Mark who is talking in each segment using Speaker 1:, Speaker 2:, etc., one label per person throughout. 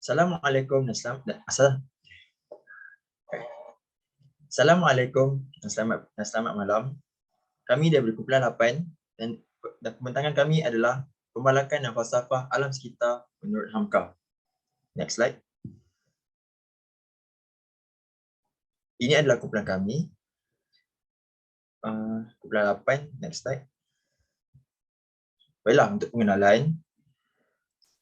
Speaker 1: Assalamualaikum dan Assalamualaikum dan selamat malam. Kami dari kumpulan 8 dan pembentangan kami adalah Pembalakan dan Falsafah Alam Sekitar menurut Hamka. Next slide. Ini adalah kumpulan kami. Kumpulan 8, next slide. Baiklah, untuk pengenalan.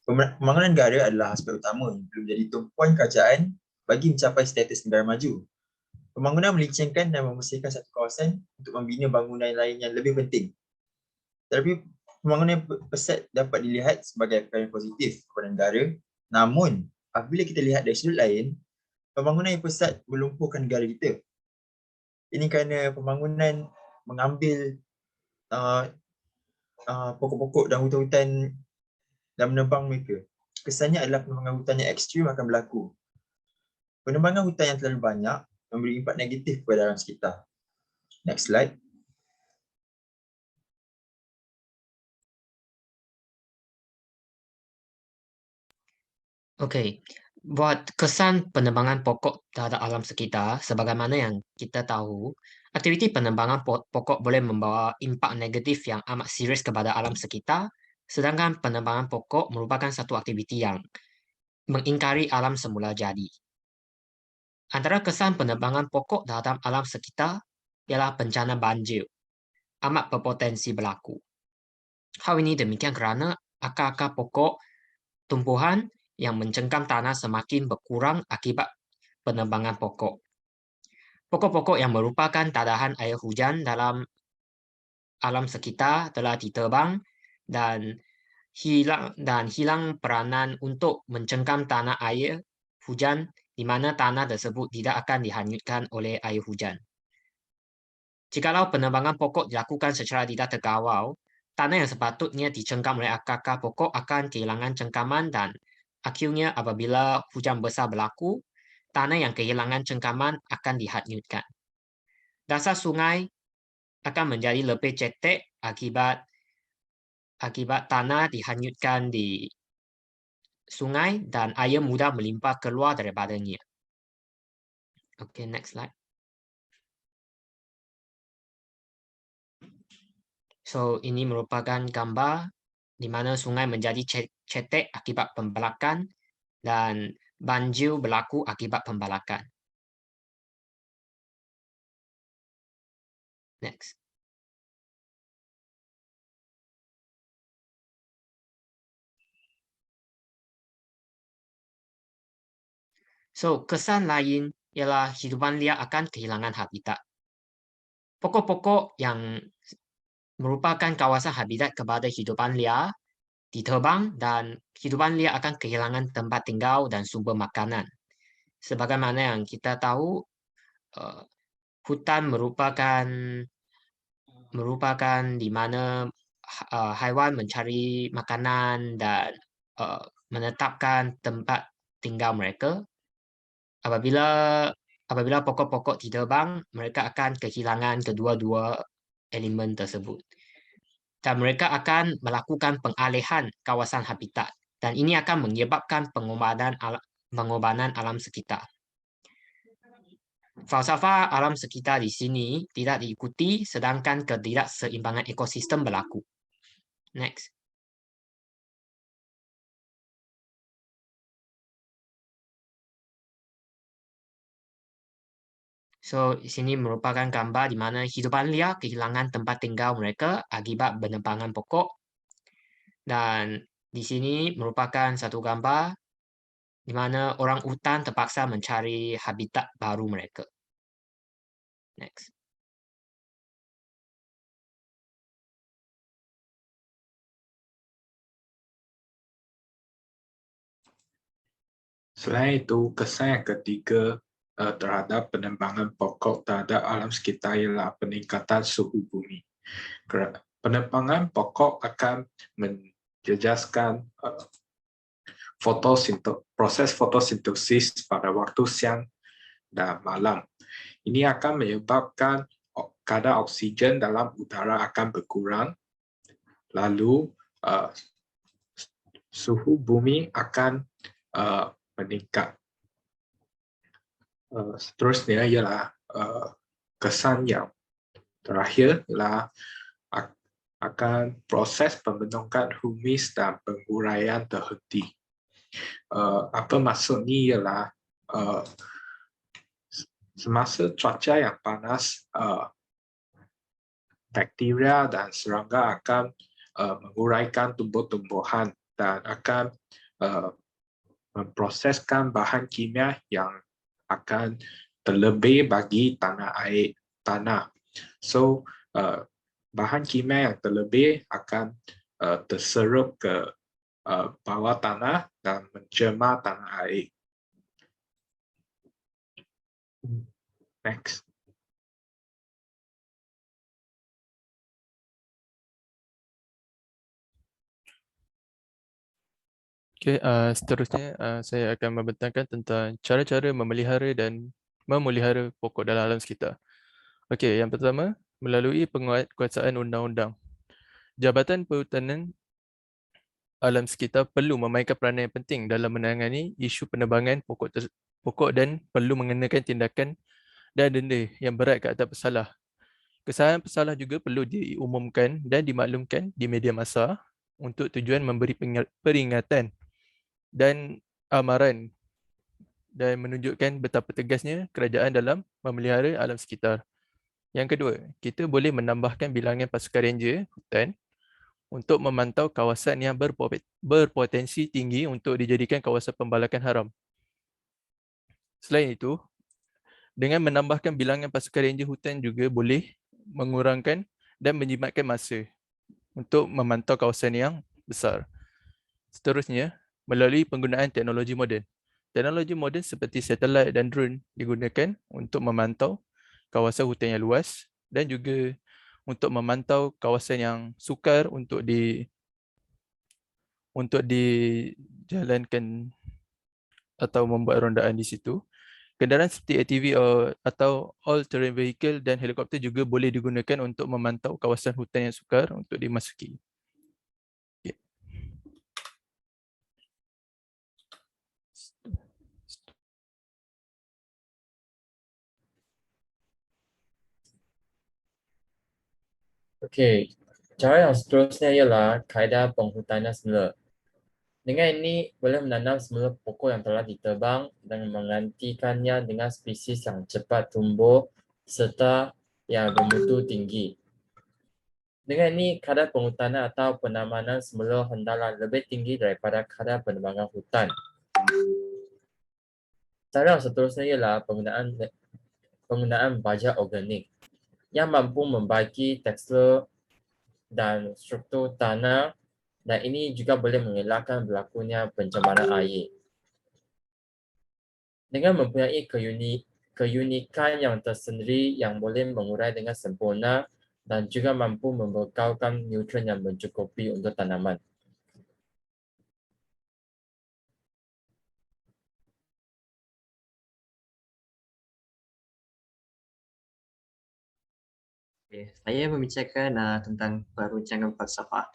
Speaker 1: Pembangunan negara adalah aspek utama yang perlu menjadi tumpuan kerajaan bagi mencapai status negara maju. Pembangunan melincingkan dan membersihkan satu kawasan untuk membina bangunan lain yang lebih penting. Tetapi pembangunan pesat dapat dilihat sebagai perkara yang positif kepada negara. Namun, apabila kita lihat dari sudut lain, pembangunan yang pesat melumpuhkan negara kita. Ini kerana pembangunan mengambil pokok-pokok dan hutan-hutan dan menebang mereka. Kesannya adalah penebangan hutan yang ekstrim akan berlaku. Penebangan hutan yang terlalu banyak memberi impak negatif kepada alam sekitar. Next slide.
Speaker 2: Okey, buat kesan penebangan pokok terhadap alam sekitar, sebagaimana yang kita tahu, aktiviti penebangan pokok boleh membawa impak negatif yang amat serius kepada alam sekitar, sedangkan penebangan pokok merupakan satu aktiviti yang mengingkari alam semula jadi. Antara kesan penebangan pokok terhadap alam sekitar ialah bencana banjir, amat berpotensi berlaku. Hal ini demikian kerana akar-akar pokok tumbuhan yang mencengkam tanah semakin berkurang akibat penebangan pokok. Pokok-pokok yang merupakan tadahan air hujan dalam alam sekitar telah ditebang dan hilang peranan untuk mencengkam tanah air hujan di mana tanah tersebut tidak akan dihanyutkan oleh air hujan. Jikalau penebangan pokok dilakukan secara tidak terkawal, tanah yang sepatutnya dicengkam oleh akar-akar pokok akan kehilangan cengkaman dan akhirnya apabila hujan besar berlaku, tanah yang kehilangan cengkaman akan dihanyutkan. Dasar sungai akan menjadi lebih cetek akibat tanah dihanyutkan di sungai dan air mudah melimpah keluar daripadanya. Okay, next slide. So, ini merupakan gambar di mana sungai menjadi cetek akibat pembalakan dan banjir berlaku akibat pembalakan. Next. So, kesan lain ialah hidupan liar akan kehilangan habitat. Pokok-pokok yang merupakan kawasan habitat kepada hidupan liar ditebang dan hidupan liar akan kehilangan tempat tinggal dan sumber makanan. Sebagaimana yang kita tahu, hutan merupakan di mana haiwan mencari makanan dan menetapkan tempat tinggal mereka. Apabila pokok-pokok ditebang, mereka akan kehilangan kedua-dua elemen tersebut. Dan mereka akan melakukan pengalihan kawasan habitat. Dan ini akan menyebabkan pengorbanan alam sekitar. Falsafah alam sekitar di sini tidak diikuti, sedangkan ketidakseimbangan ekosistem berlaku. Next. So, di sini merupakan gambar di mana hidupan liar kehilangan tempat tinggal mereka akibat penebangan pokok. Dan di sini merupakan satu gambar di mana orang hutan terpaksa mencari habitat baru mereka. Next.
Speaker 3: Selain itu, kesan yang ketiga terhadap penebangan pokok terhadap alam sekitar ialah peningkatan suhu bumi. Penebangan pokok akan menjejaskan proses fotosintesis pada waktu siang dan malam. Ini akan menyebabkan kadar oksigen dalam udara akan berkurang, lalu suhu bumi akan meningkat. Seterusnya ialah kesan yang terakhir ialah akan proses pembentukan humis dan penguraian terhenti. Apa maksud ni ialah semasa cuaca yang panas, bakteria dan serangga akan menguraikan tumbuh-tumbuhan dan akan memproseskan bahan kimia yang akan terlebih bagi tanah. So, bahan kimia yang terlebih akan terserup ke bawah tanah dan mencemar tanah air. Next.
Speaker 4: Okey, seterusnya saya akan membentangkan tentang cara-cara memelihara dan memelihara pokok dalam alam sekitar. Okey, yang pertama, melalui penguatkuasaan undang-undang. Jabatan Perhutanan Alam Sekitar perlu memainkan peranan yang penting dalam menangani isu penebangan pokok dan perlu mengenakan tindakan dan denda yang berat ke atas pesalah. Kesalahan pesalah juga perlu diumumkan dan dimaklumkan di media massa untuk tujuan memberi peringatan dan amaran dan menunjukkan betapa tegasnya kerajaan dalam memelihara alam sekitar. Yang kedua, kita boleh menambahkan bilangan pasukan ranger hutan untuk memantau kawasan yang berpotensi tinggi untuk dijadikan kawasan pembalakan haram. Selain itu, dengan menambahkan bilangan pasukan ranger hutan juga boleh mengurangkan dan menjimatkan masa untuk memantau kawasan yang besar. Seterusnya, melalui penggunaan teknologi moden. Teknologi moden seperti satelit dan drone digunakan untuk memantau kawasan hutan yang luas dan juga untuk memantau kawasan yang sukar untuk dijalankan atau membuat rondaan di situ. Kenderaan seperti ATV atau all-terrain vehicle dan helikopter juga boleh digunakan untuk memantau kawasan hutan yang sukar untuk dimasuki.
Speaker 5: Okey, cara yang seterusnya ialah kaedah penghutanan semula. Dengan ini, boleh menanam semula pokok yang telah ditebang dan menggantikannya dengan spesies yang cepat tumbuh serta yang bermutu tinggi. Dengan ini, kadar penghutanan atau penanaman semula hendaklah lebih tinggi daripada kadar penebangan hutan. Cara yang seterusnya ialah penggunaan baja organik yang mampu membagi tekstur dan struktur tanah dan ini juga boleh mengelakkan berlakunya pencemaran air. Dengan mempunyai keunikan yang tersendiri yang boleh mengurai dengan sempurna dan juga mampu membekalkan nutrien yang mencukupi untuk tanaman.
Speaker 2: Okay, saya membicarakan tentang perbincangan falsafah.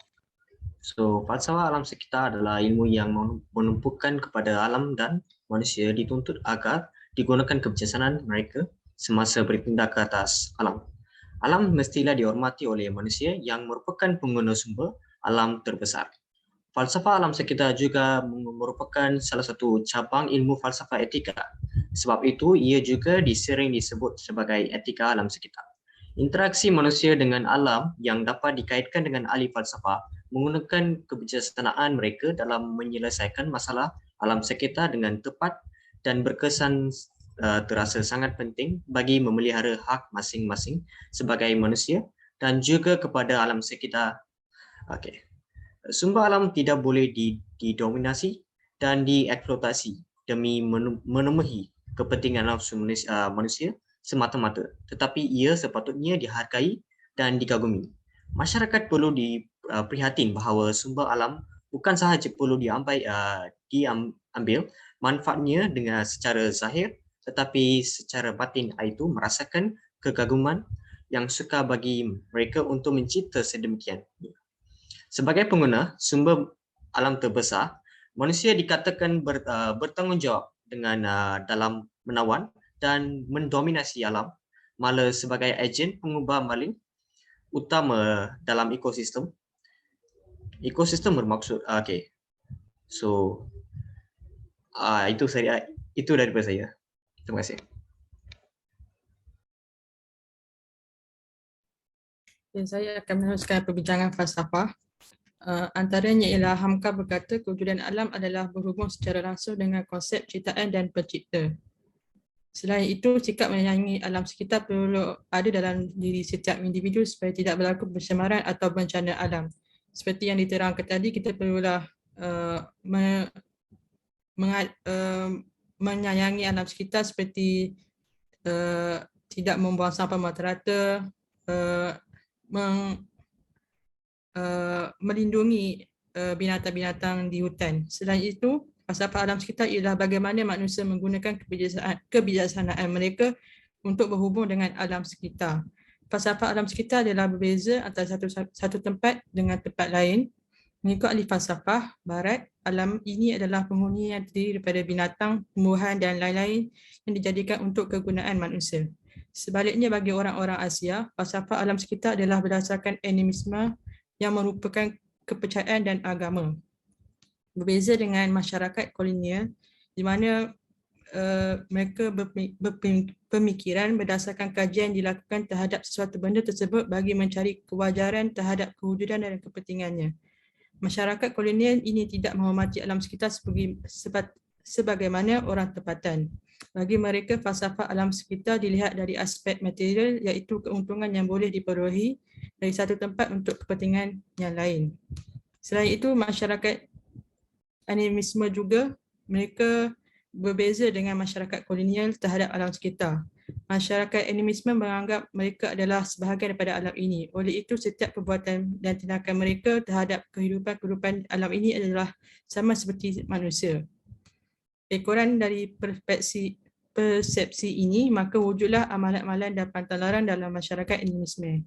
Speaker 2: So, falsafah alam sekitar adalah ilmu yang menumpukan kepada alam dan manusia dituntut agar digunakan kebijaksanaan mereka semasa bertindak ke atas alam. Alam mestilah dihormati oleh manusia yang merupakan pengguna sumber alam terbesar. Falsafah alam sekitar juga merupakan salah satu cabang ilmu falsafah etika. Sebab itu, ia juga sering disebut sebagai etika alam sekitar. Interaksi manusia dengan alam yang dapat dikaitkan dengan ahli falsafah menggunakan kebijaksanaan mereka dalam menyelesaikan masalah alam sekitar dengan tepat dan berkesan terasa sangat penting bagi memelihara hak masing-masing sebagai manusia dan juga kepada alam sekitar. Okey. Sumber alam tidak boleh didominasi dan dieksploitasi demi memenuhi kepentingan nafsu manusia semata-mata, tetapi ia sepatutnya dihargai dan dikagumi. Masyarakat perlu diprihatin bahawa sumber alam bukan sahaja perlu diambil manfaatnya dengan secara zahir, tetapi secara batin iaitu merasakan kekaguman yang sukar bagi mereka untuk mencipta sedemikian. Sebagai pengguna sumber alam terbesar, Manusia dikatakan bertanggungjawab dengan dalam menawan dan mendominasi alam, malah sebagai ejen pengubah maling utama dalam ekosistem. Ekosistem bermaksud okey. So itu daripada saya. Terima kasih.
Speaker 6: Dan saya akan meneruskan perbincangan falsafah. Antaranya ialah Hamka berkata kewujudan alam adalah berhubung secara langsung dengan konsep ciptaan dan pencipta. Selain itu, sikap menyayangi alam sekitar perlu ada dalam diri setiap individu supaya tidak berlaku pencemaran atau bencana alam. Seperti yang diterangkan tadi, kita perlulah menyayangi alam sekitar seperti tidak membuang sampah merata-rata, melindungi binatang-binatang di hutan. Selain itu, falsafah alam sekitar ialah bagaimana manusia menggunakan kebijaksanaan mereka untuk berhubung dengan alam sekitar. Falsafah alam sekitar adalah berbeza antara satu tempat dengan tempat lain. Mengikut ahli falsafah barat, alam ini adalah penghuni yang terdiri daripada binatang, tumbuhan dan lain-lain yang dijadikan untuk kegunaan manusia. Sebaliknya bagi orang-orang Asia, falsafah alam sekitar adalah berdasarkan animisme yang merupakan kepercayaan dan agama. Berbeza dengan masyarakat kolonial di mana mereka berpemikiran berdasarkan kajian dilakukan terhadap sesuatu benda tersebut bagi mencari kewajaran terhadap kewujudan dan kepentingannya. Masyarakat kolonial ini tidak menghormati alam sekitar sebagaimana orang tempatan. Bagi mereka, falsafah alam sekitar dilihat dari aspek material iaitu keuntungan yang boleh diperolehi dari satu tempat untuk kepentingan yang lain. Selain itu, masyarakat animisme juga mereka berbeza dengan masyarakat kolonial terhadap alam sekitar. Masyarakat animisme menganggap mereka adalah sebahagian daripada alam ini. Oleh itu, setiap perbuatan dan tindakan mereka terhadap kehidupan alam ini adalah sama seperti manusia. Ekoran dari persepsi ini, maka wujudlah amalan-amalan dan pantang dalam masyarakat animisme.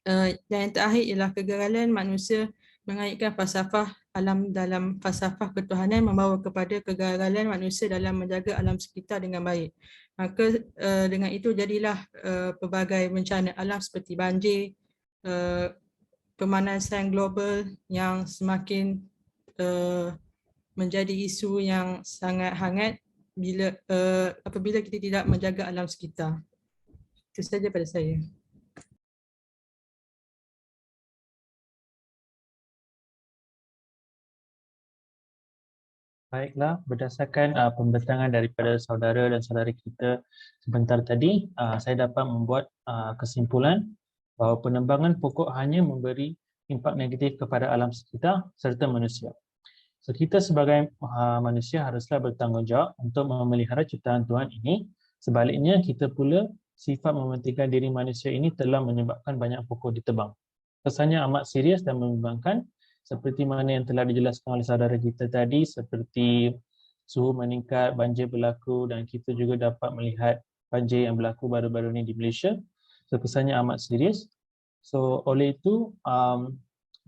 Speaker 6: Dan yang terakhir ialah kegagalan manusia mengaitkan falsafah alam dalam falsafah ketuhanan membawa kepada kegagalan manusia dalam menjaga alam sekitar dengan baik. Maka dengan itu jadilah pelbagai bencana alam seperti banjir, pemanasan global yang semakin menjadi isu yang sangat hangat apabila kita tidak menjaga alam sekitar. Itu saja pada saya.
Speaker 7: Baiklah, berdasarkan pembentangan daripada saudara dan saudari kita sebentar tadi, saya dapat membuat kesimpulan bahawa penebangan pokok hanya memberi impak negatif kepada alam sekitar serta manusia. So, kita sebagai manusia haruslah bertanggungjawab untuk memelihara ciptaan Tuhan ini. Sebaliknya, kita pula sifat mementingkan diri manusia ini telah menyebabkan banyak pokok ditebang. Kesannya amat serius dan membimbangkan, seperti mana yang telah dijelaskan oleh saudara kita tadi, seperti suhu meningkat, banjir berlaku dan kita juga dapat melihat banjir yang berlaku baru-baru ini di Malaysia. So, kesannya amat serius. So, oleh itu,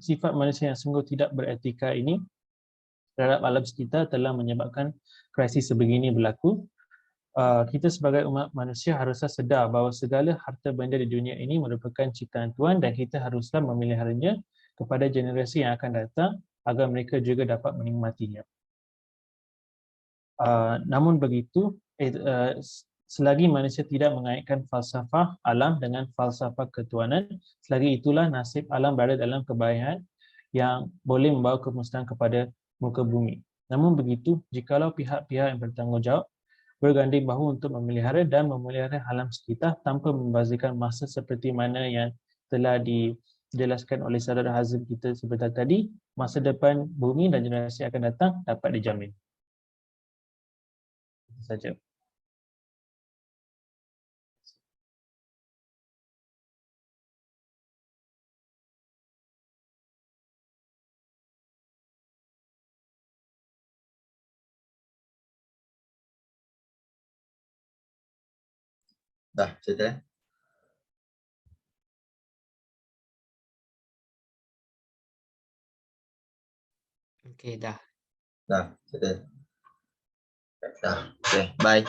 Speaker 7: sifat manusia yang sungguh tidak beretika ini terhadap alam sekitar telah menyebabkan krisis sebegini berlaku. Kita sebagai umat manusia haruslah sedar bahawa segala harta benda di dunia ini merupakan ciptaan Tuhan dan kita haruslah memeliharanya kepada generasi yang akan datang agar mereka juga dapat menikmatinya. Namun begitu, selagi manusia tidak mengaitkan falsafah alam dengan falsafah ketuhanan, selagi itulah nasib alam berada dalam kebahagiaan yang boleh membawa kemusnahan kepada muka bumi. Namun begitu, jikalau pihak-pihak yang bertanggungjawab berganding bahu untuk memelihara dan memelihara alam sekitar tanpa membazirkan masa seperti mana yang telah dijelaskan oleh saudara Hazim kita sebentar tadi, masa depan bumi dan generasi akan datang dapat dijamin. Itu saja.
Speaker 1: Dah, cerita.
Speaker 2: Okey, dah.
Speaker 1: Dah, settle. Dah, okay, bye.